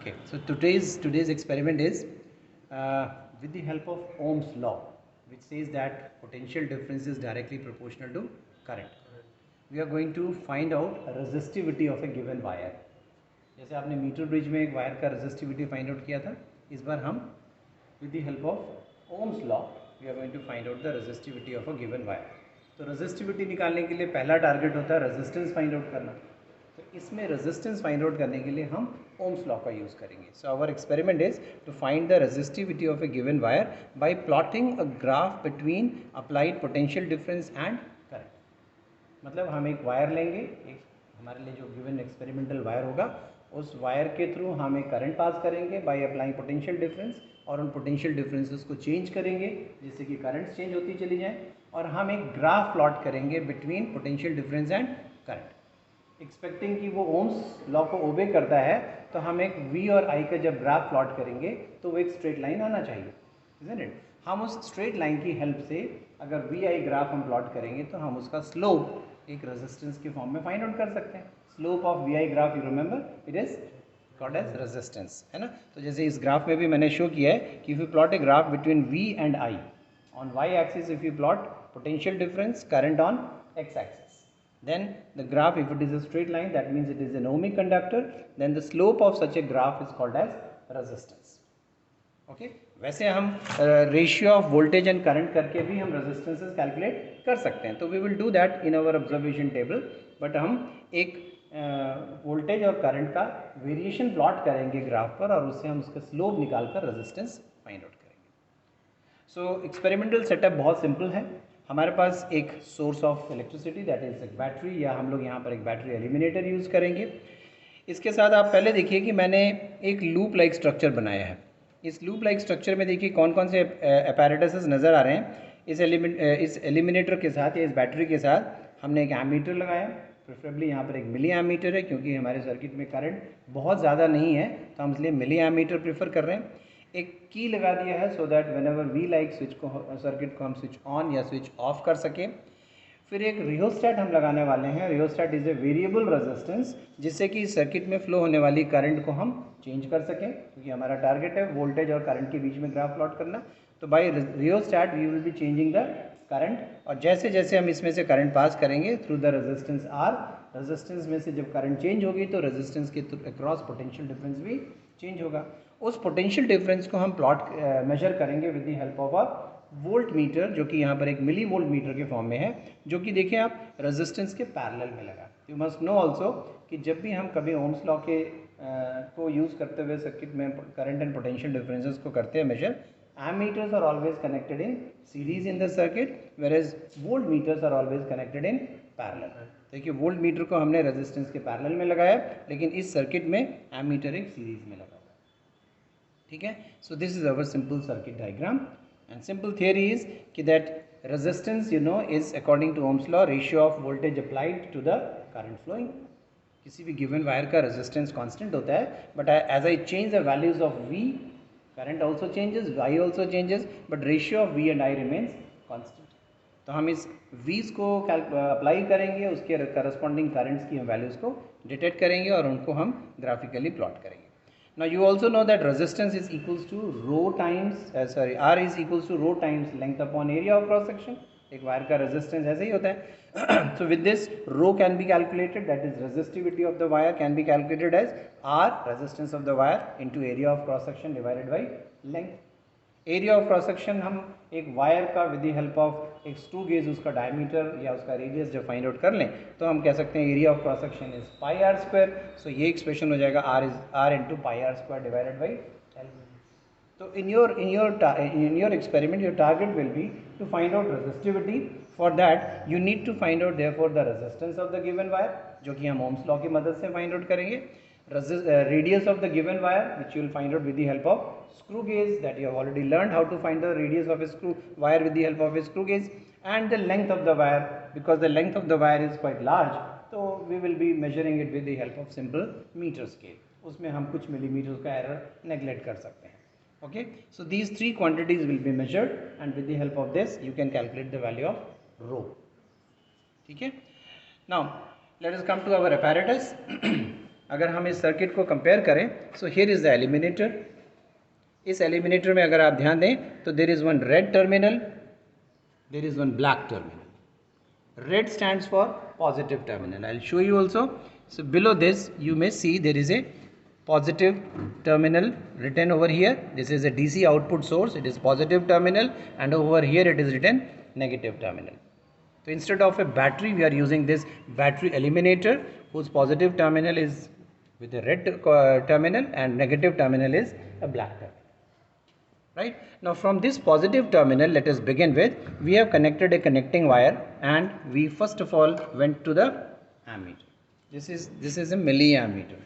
Okay, so today's experiment is with the help of Ohm's law, which says that potential difference is directly proportional to current. We are going to find out resistivity of a given wire. जैसे आपने metre bridge में एक wire का resistivity find out किया था, इस बार हम with the help of Ohm's law we are going to find out the resistivity of a given wire. तो रेजिस्टिविटी निकालने के लिए पहला टारगेट होता है रेजिस्टेंस फाइंड आउट करना. तो इसमें रेजिस्टेंस फाइंड आउट करने के लिए हम ओम्स लॉ का यूज़ करेंगे. So our experiment is to find the resistivity of a given wire by plotting a graph between applied potential difference and current. मतलब हम एक वायर लेंगे, एक हमारे लिए जो गिवन एक्सपेरिमेंटल वायर होगा, उस वायर के थ्रू हम एक करंट पास करेंगे बाय अप्लाइंग पोटेंशियल डिफरेंस, और उन पोटेंशियल डिफरेंसेस को चेंज करेंगे जिससे कि करंट्स चेंज होती चली जाए, और हम एक ग्राफ प्लॉट करेंगे between potential difference and current. Expecting कि वो ओम्स लॉ को ओबे करता है, तो हम एक V और I का जब ग्राफ प्लॉट करेंगे तो वो एक स्ट्रेट लाइन आना चाहिए, इज़न्ट इट. हम उस स्ट्रेट लाइन की हेल्प से अगर VI ग्राफ हम प्लॉट करेंगे तो हम उसका स्लोप एक रेजिस्टेंस के फॉर्म में फाइंड आउट कर सकते हैं. Slope of VI graph, you remember, it is called as resistance, है ना. तो जैसे इस ग्राफ में भी मैंने शो किया है कि if you plot a graph between V and I, on Y axis if you plot potential difference, current on x axis, then the graph, if it is a straight line, that means it is an ohmic conductor, then the slope of such a graph is called as resistance. Okay, वैसे हम ratio of voltage and current करके भी हम resistances calculate कर सकते हैं. तो we will do that in our observation table, but हम एक वोल्टेज और करंट का वेरिएशन प्लॉट करेंगे ग्राफ पर, और उससे हम उसका स्लोप निकाल कर रेजिस्टेंस फाइंड आउट करेंगे. सो एक्सपेरिमेंटल सेटअप बहुत सिंपल है. हमारे पास एक source of electricity, that is एक बैटरी, या हम लोग यहाँ पर एक बैटरी एलिमिनेटर यूज़ करेंगे. इसके साथ आप पहले देखिए कि मैंने एक लूप लाइक स्ट्रक्चर बनाया है. इस लूप लाइक स्ट्रक्चर में देखिए कौन कौन से अपैरेटसेस नज़र आ रहे हैं. इस एलिमिनेटर के साथ या इस बैटरी के साथ हमने एक एमीटर लगाया. प्रेफरेबली यहाँ पर एक मिली एमीटर है, क्योंकि हमारे सर्किट में करंट बहुत ज़्यादा नहीं है, तो हम इसलिए मिली एमीटर प्रेफर कर रहे हैं. एक की लगा दिया है so that whenever we like switch को, सर्किट को हम स्विच ऑन या स्विच ऑफ कर सकें. फिर एक रियोस्टैट हम लगाने वाले हैं. Rheostat is a variable resistance, जिससे कि सर्किट में फ्लो होने वाली करंट को हम चेंज कर सकें, क्योंकि हमारा टारगेट है वोल्टेज और करंट के बीच में ग्राफ प्लॉट करना. तो by rheostat we will be changing the current, और जैसे जैसे हम इसमें से करंट पास करेंगे through the resistance R, resistance में से जब करंट चेंज होगी तो रेजिस्टेंस के अक्रॉस पोटेंशियल डिफरेंस भी चेंज होगा. उस पोटेंशियल डिफरेंस को हम प्लॉट मेजर करेंगे with the help of a voltmeter, जो कि यहाँ पर एक मिली वोल्ट मीटर के फॉर्म में है, जो कि देखिए आप रेजिस्टेंस के पैरेलल में लगा. यू मस्ट नो ऑल्सो कि जब भी हम कभी ओम्स लॉ के को यूज़ करते हुए सर्किट में करंट एंड पोटेंशियल डिफरेंसेस को करते हैं major, ammeters are always connected in series in the circuit, whereas voltmeters are always connected in parallel. देखिए वोल्ट मीटर को हमने रेजिस्टेंस के पैरेलल में लगाया, लेकिन इस सर्किट में एमीटर एक सीरीज में लगा हुआ है. ठीक है. So this is our simple circuit diagram, and simple theory is कि that resistance you know is according to Ohm's law ratio of voltage applied to the current flowing. किसी भी गिवन वायर का रेजिस्टेंस कांस्टेंट होता है, but as I change the values of V, current also changes, Y also changes, but ratio of V and I remains constant. तो हम इस V's को apply करेंगे, उसके करस्पॉन्डिंग करंट्स की हम वैल्यूज़ को डिटेक्ट करेंगे और उनको हम ग्राफिकली प्लॉट करेंगे. Now you also know that resistance is equals to rho times R is equals to rho times length upon area of cross section. एक वायर का रेजिस्टेंस ऐसे ही होता है. So with this, rho can be calculated, that is resistivity of the wire can be calculated as R, resistance of the wire, into area of cross section divided by length. Area of cross section हम एक wire का with the help of एक screw gauge उसका diameter या उसका radius जब find out कर लें, तो हम कह सकते हैं area of cross section is pi r square. So ये एक्सप्रेशन हो जाएगा R into pi r square divided by L. तो in your experiment your target will be to find out resistivity. For that you need to find out therefore the resistance of the given wire, जो कि हम Ohm's law की मदद से find out करेंगे. Radius of the given wire, which you will find out with the help of screw gauge, that you have already learned how to find the radius of a screw wire with the help of a screw gauge, and the length of the wire, because the length of the wire is quite large, so we will be measuring it with the help of simple meter scale. उसमें हम कुछ millimetre का error neglect कर सकते हैं. Okay, so these three quantities will be measured, and with the help of this you can calculate the value of rho. ठीक है. Now let us come to our apparatus. अगर हम इस circuit को compare करें, so here is the eliminator. इस eliminator में अगर आप ध्यान दें तो there is one red terminal, there is one black terminal. Red stands for positive terminal. I'll show you also. So below this you may see there is a positive terminal written over here. This is a DC output source. It is positive terminal, and over here it is written negative terminal. So instead of a battery, we are using this battery eliminator, whose positive terminal is with a red terminal and negative terminal is a black terminal. Right now, from this positive terminal, let us begin with, we have connected a connecting wire, and we first of all went to the ammeter. This is a milliammeter,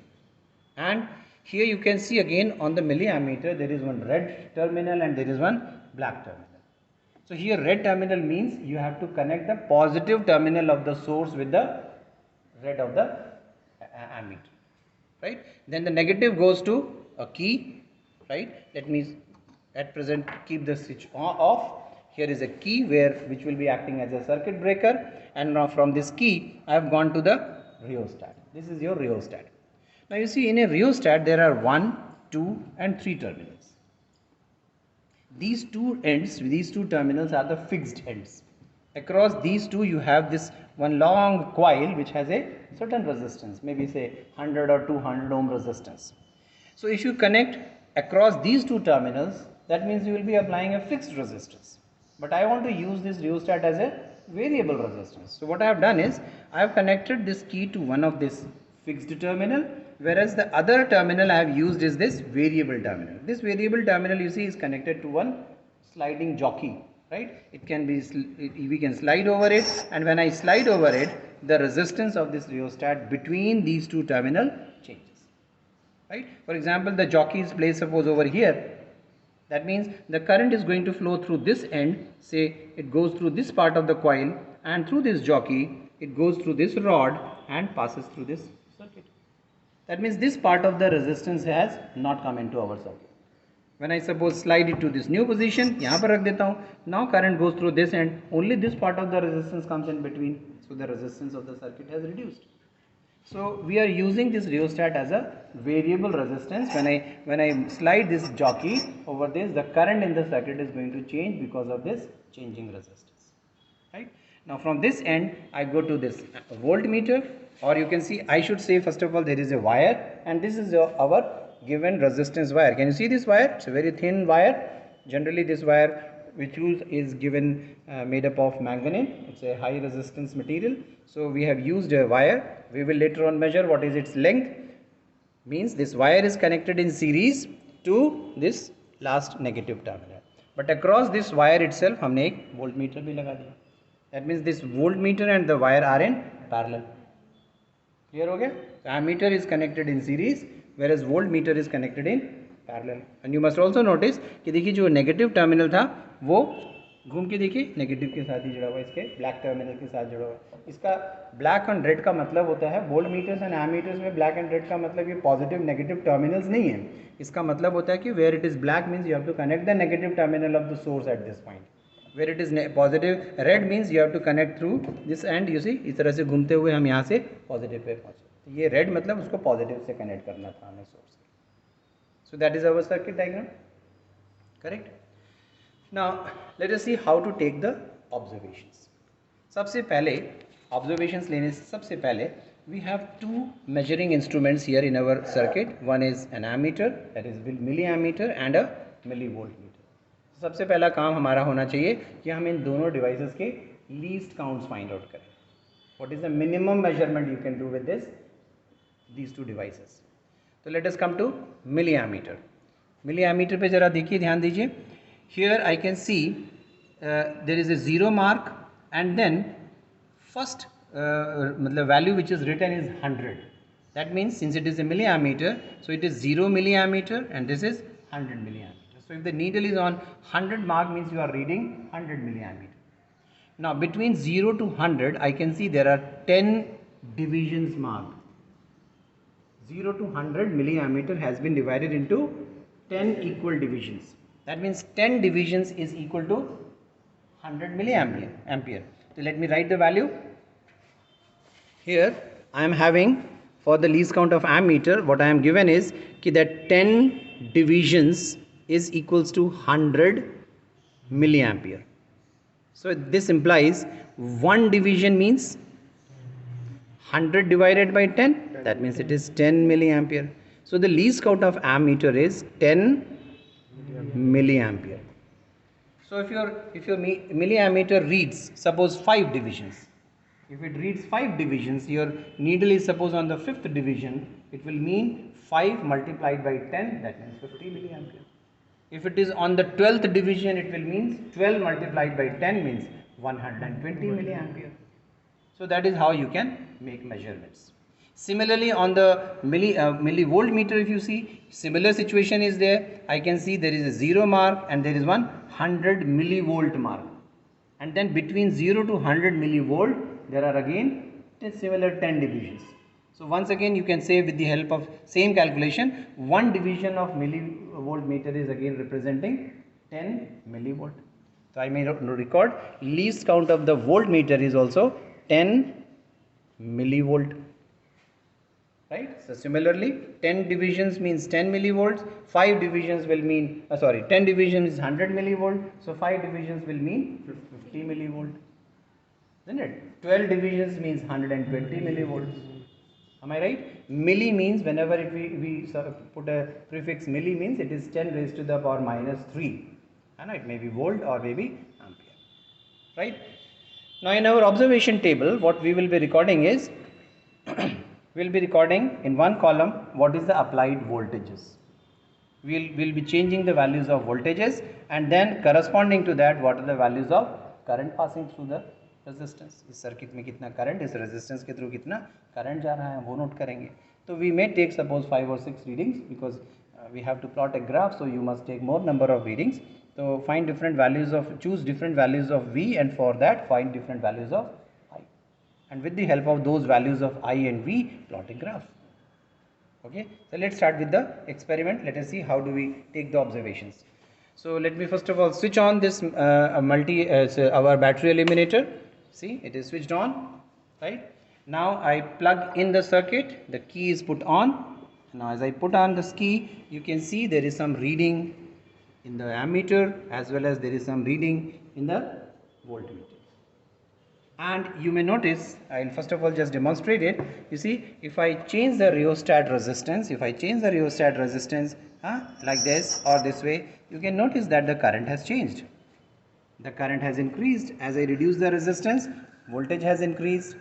and here you can see again on the milliammeter there is one red terminal and there is one black terminal. So here red terminal means you have to connect the positive terminal of the source with the red of the ammeter, right? Then the negative goes to a key, right? Let me at present keep the switch off. Here is a key which will be acting as a circuit breaker, and now from this key I have gone to the rheostat. This is your rheostat. Now you see, in a rheostat there are 1, 2 and 3 terminals. These two terminals are the fixed ends. Across these two you have this one long coil which has a certain resistance, maybe say 100 or 200 ohm resistance. So if you connect across these two terminals, that means you will be applying a fixed resistance. But I want to use this rheostat as a variable resistance. So what I have done is, I have connected this key to one of this fixed terminal, whereas the other terminal I have used is this variable terminal. This variable terminal, you see, is connected to one sliding jockey, right? It can be, we can slide over it, and when I slide over it, the resistance of this rheostat between these two terminals changes, right? For example, the jockey is placed suppose over here. That means the current is going to flow through this end, say it goes through this part of the coil, and through this jockey it goes through this rod and passes through this circuit. That means this part of the resistance has not come into our circuit. When I suppose slide it to this new position, यहाँ पर रख देता हूँ, now current goes through this end, only this part of the resistance comes in between, so the resistance of the circuit has reduced. So we are using this rheostat as a variable resistance. When I slide this jockey over this, the current in the circuit is going to change because of this changing resistance, right? Now from this end I go to this voltmeter, or you can see, I should say first of all there is a wire, and this is our given resistance wire. Can you see this wire? It's a very thin wire. Generally this wire which is given made up of manganese. It's a high resistance material. So we have used a wire. We will later on measure what is its length. Means this wire is connected in series to this last negative terminal. But across this wire itself, हमने एक voltmeter भी लगा दिया. That means this voltmeter and the wire are in parallel. Clear हो गया? So ammeter is connected in series, whereas voltmeter is connected in parallel. And you must also notice कि देखिए जो नेगेटिव टर्मिनल था वो घूम के देखिए नेगेटिव के साथ ही जुड़ा हुआ, इसके ब्लैक टर्मिनल के साथ जुड़ा हुआ. इसका ब्लैक एंड रेड का मतलब होता है, वोल्ट मीटर्स एंड एमीटर्स में ब्लैक एंड रेड का मतलब ये पॉजिटिव नेगेटिव टर्मिनल्स नहीं है. इसका मतलब होता है कि where it is black means you have to connect the negative terminal of the source at this point. Where it is positive red means you have to connect through this end. You see इस तरह से घूमते हुए हम यहाँ से positive pay पहुँचे. तो ये रेड मतलब उसको पॉजिटिव से कनेक्ट करना था हमें source. So that is our circuit diagram, correct? Now let us see how to take the observations. सबसे पहले observations लेने से सबसे पहले we have two measuring instruments here in our circuit. One is an ammeter, that is milliammeter, and a millivoltmeter. सबसे पहला काम हमारा होना चाहिए कि हम इन दोनों devices के least counts find out करें. What is the minimum measurement you can do with these two devices? तो let us come to milliammeter. Milliammeter पे ज़रा देखिए, ध्यान दीजिए. Here I can see there is a zero mark, and then first मतलब value which is written is 100. That means since it is a milliammeter, so it is 0 milliammeter and this is 100 milliammeter. So if the needle is on 100 mark means you are reading 100 milliammeter. Now between 0 to 100 I can see there are 10 divisions marked. 0 to 100 milliammeter has been divided into 10 equal divisions. That means 10 divisions is equal to 100 milliampere. So let me write the value. Here I am having for the least count of ammeter, what I am given is that 10 divisions is equals to 100 milliampere. So this implies one division means 100 divided by 10, that means it is 10 milliampere. So the least count of ammeter is 10 milliampere. So if your milliammeter reads suppose 5 divisions, if it reads 5 divisions, your needle is suppose on the 5th division, it will mean 5 multiplied by 10, that means 50 milliampere. If it is on the 12th division, it will mean 12 multiplied by 10 means 120 milliampere. So that is how you can make measurements. Similarly, on the millivoltmeter, if you see, similar situation is there. I can see there is a 0 mark and there is one 100 millivolt mark. And then between 0 to 100 millivolt, there are again similar 10 divisions. So once again, you can say with the help of same calculation, one division of millivoltmeter is again representing 10 millivolt. So I may record least count of the voltmeter is also 10 millivolt. Right? So similarly, 10 divisions means 10 millivolts, 5 divisions will mean, 10 divisions is 100 millivolt, so 5 divisions will mean 50 millivolt. Isn't it? 12 divisions means 120 millivolts. Am I right? Milli means whenever we put a prefix milli means it is 10 raised to the power minus 3. And it may be volt or maybe ampere. Right? Now in our observation table, what we will be recording is we will be recording in one column what is the applied voltages. We'll be changing the values of voltages, and then corresponding to that what are the values of current passing through the resistance. इस circuit में कितना current, इस resistance के through कितना current जा रहा है वो नोट करेंगे. तो we may take suppose 5 or 6 readings because we have to plot a graph, so you must take more number of readings. So find different values of, choose different values of V, and for that find different values of I. And with the help of those values of I and V, plot a graph. Okay, so let's start with the experiment. Let us see how do we take the observations. So let me first of all switch on this our battery eliminator. See, it is switched on, right? Now I plug in the circuit, the key is put on. Now as I put on this key, you can see there is some reading in the ammeter as well as there is some reading in the voltmeter. And you may notice, I will first of all just demonstrate it. You see, if I change the rheostat resistance, like this or this way, you can notice that the current has changed. The current has increased. As I reduce the resistance, voltage has increased.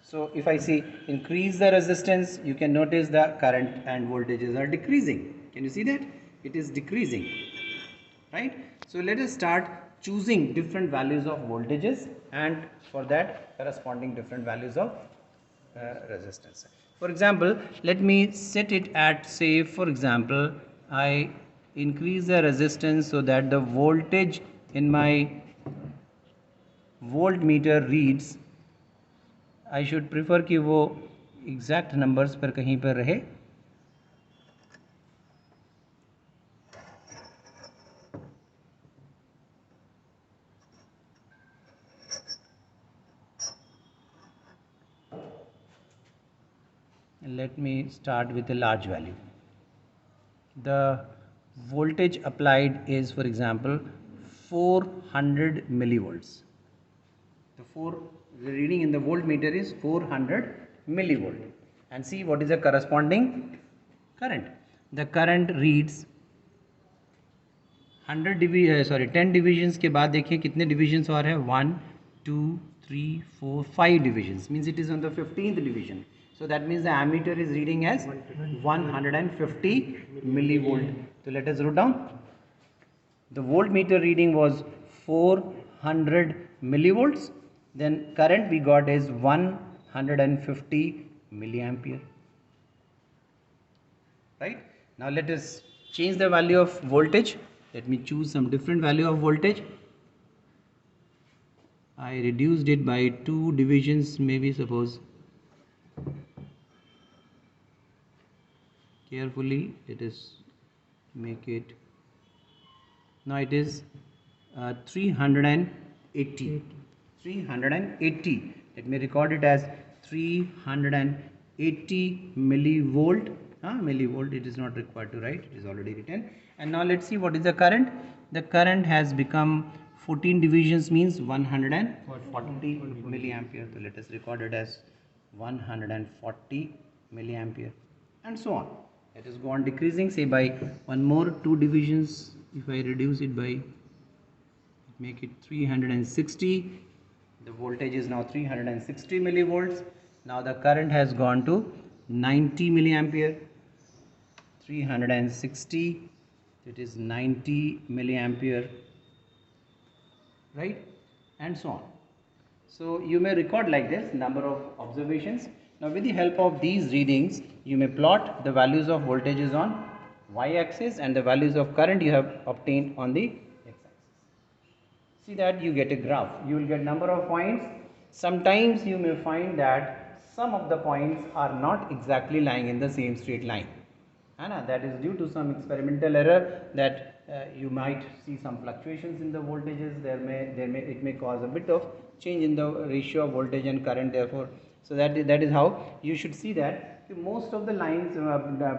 So if I see increase the resistance, you can notice the current and voltages are decreasing. Can you see that? It is decreasing, right? So let us start choosing different values of voltages, and for that corresponding different values of resistance. For example, let me set it at, say for example, I increase the resistance so that the voltage in my voltmeter reads, I should prefer कि वो exact numbers पर कहीं पर रहे. Let me start with a large value. The voltage applied is, for example, 400 millivolts. The reading in the voltmeter is 400 millivolt. And see what is the corresponding current. The current reads 10 divisions के बाद देखिए कितने divisions और है, 1 2 3 4 5 divisions, means it is on the 15th division. So that means the ammeter is reading as 150 millivolt. So let us write down. The voltmeter reading was 400 millivolts. Then current we got is 150 milliampere. Right? Now let us change the value of voltage. Let me choose some different value of voltage. I reduced it by 2 divisions, maybe suppose. Carefully, let us make it. Now it is 380. 380. Let me record it as 380 80 millivolt. Millivolt, it is not required to write, it is already written. And now let's see what is the current. The current has become 14 divisions, means 140 milliampere. So let us record it as 140 milliampere, and so on. Let us go on decreasing, say by one more 2 divisions. If I reduce it by, make it 360, the voltage is now 360 millivolts. Now the current has gone to 90 milliampere. 360, it is 90 milliampere, right, and so on. So you may record like this number of observations. Now with the help of these readings, you may plot the values of voltages on y-axis and the values of current you have obtained on the x-axis. See that you get a graph. You will get number of points. Sometimes you may find that some of the points are not exactly lying in the same straight line. That is due to some experimental error, that you might see some fluctuations in the voltages. It may cause a bit of change in the ratio of voltage and current, therefore. So that is how you should see that most of the lines,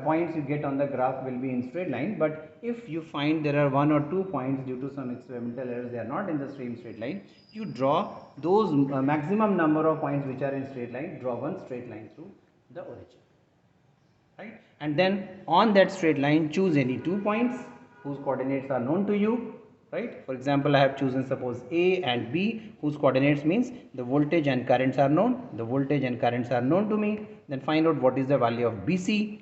points you get on the graph will be in straight line, but if you find there are 1 or 2 points due to some experimental errors, they are not in the same straight line, you draw those maximum number of points which are in straight line, draw one straight line through the origin. Right? And then on that straight line choose any 2 points whose coordinates are known to you, right? For example, I have chosen suppose A and B, whose coordinates means the voltage and currents are known. The voltage and currents are known to me. Then find out what is the value of BC.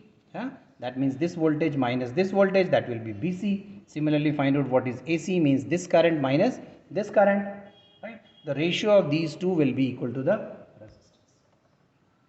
That means this voltage minus this voltage, that will be BC. Similarly, find out what is AC, means this current minus this current, right? The ratio of these two will be equal to the resistance.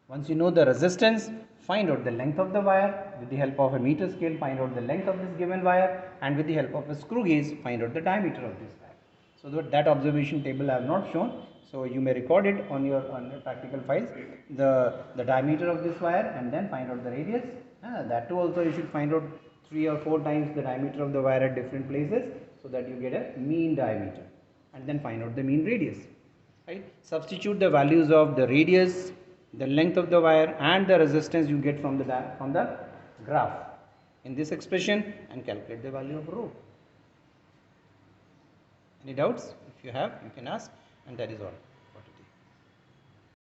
Once you know the resistance, find out the length of the wire. With the help of a meter scale, find out the length of this given wire, and with the help of a screw gauge, find out the diameter of this wire. So that observation table I have not shown, so you may record it on your practical files, the diameter of this wire, and then find out the radius. That too also you should find out 3 or 4 times the diameter of the wire at different places, so that you get a mean diameter, and then find out the mean radius. Right? Substitute the values of the radius, the length of the wire, and the resistance you get from the graph in this expression, and calculate the value of rho. Any doubts? If you have, you can ask, and that is all.